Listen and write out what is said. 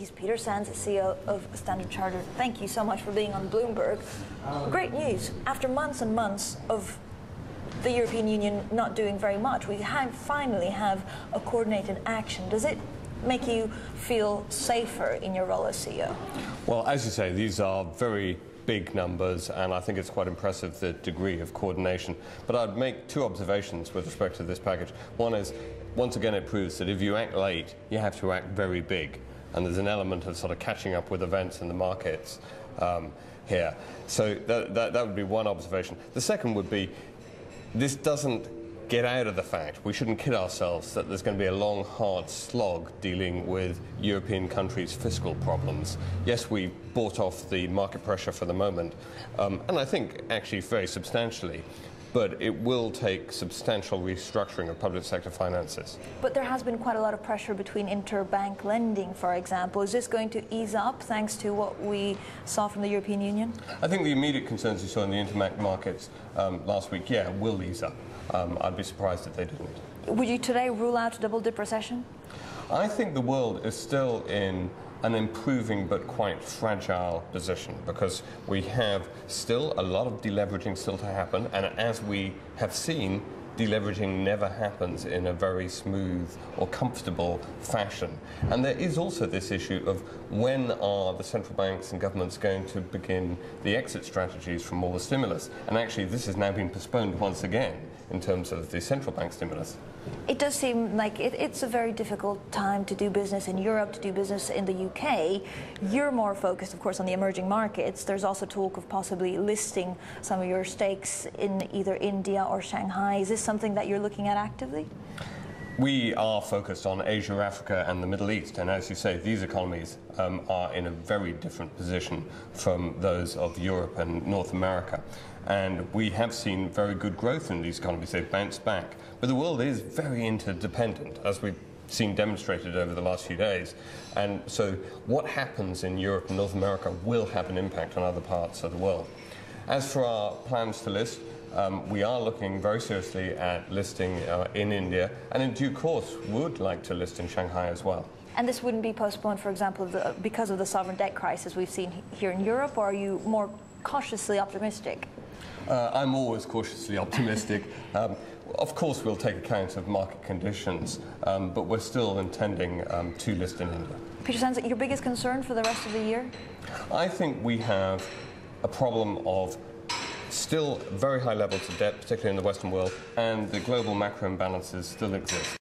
He's Peter Sands, CEO of Standard Chartered. Thank you so much for being on Bloomberg. Great news. After months and months of the European Union not doing very much, we finally have a coordinated action. Does it make you feel safer in your role as CEO? Well, as you say, these are very big numbers, and I think it's quite impressive the degree of coordination. But I'd make two observations with respect to this package. One is, once again, it proves that if you act late, you have to act very big. And there's an element of sort of catching up with events in the markets here. So that would be one observation. The second would be, this doesn't get out of the fact, we shouldn't kid ourselves, that there's going to be a long, hard slog dealing with European countries' fiscal problems. Yes, we bought off the market pressure for the moment, and I think actually very substantially, but it will take substantial restructuring of public sector finances. But there has been quite a lot of pressure between interbank lending, for example. Is this going to ease up thanks to what we saw from the European Union? I think the immediate concerns you saw in the interbank markets last week, will ease up. I'd be surprised if they didn't. Would you today rule out a double-dip recession? I think the world is still in an improving but quite fragile position, because we have still a lot of deleveraging still to happen, and as we have seen, deleveraging never happens in a very smooth or comfortable fashion. And there is also this issue of when are the central banks and governments going to begin the exit strategies from all the stimulus. And actually this has now been postponed once again in terms of the central bank stimulus. It does seem like it's a very difficult time to do business in Europe, to do business in the UK. You're more focused, of course, on the emerging markets. There's also talk of possibly listing some of your stakes in either India or Shanghai. Is this something that you're looking at actively? We are focused on Asia, Africa and the Middle East, and as you say, these economies are in a very different position from those of Europe and North America. And we have seen very good growth in these economies. They've bounced back. But the world is very interdependent, as we've seen demonstrated over the last few days. And so what happens in Europe and North America will have an impact on other parts of the world. As for our plans to list, we are looking very seriously at listing in India, and in due course would like to list in Shanghai as well. And this wouldn't be postponed, for example, because of the sovereign debt crisis we've seen here in Europe, or are you more cautiously optimistic? I'm always cautiously optimistic. Of course we'll take account of market conditions, but we're still intending to list in India. Peter Sands, your biggest concern for the rest of the year? I think we have a problem of still very high levels of debt, particularly in the Western world, and the global macro imbalances still exist.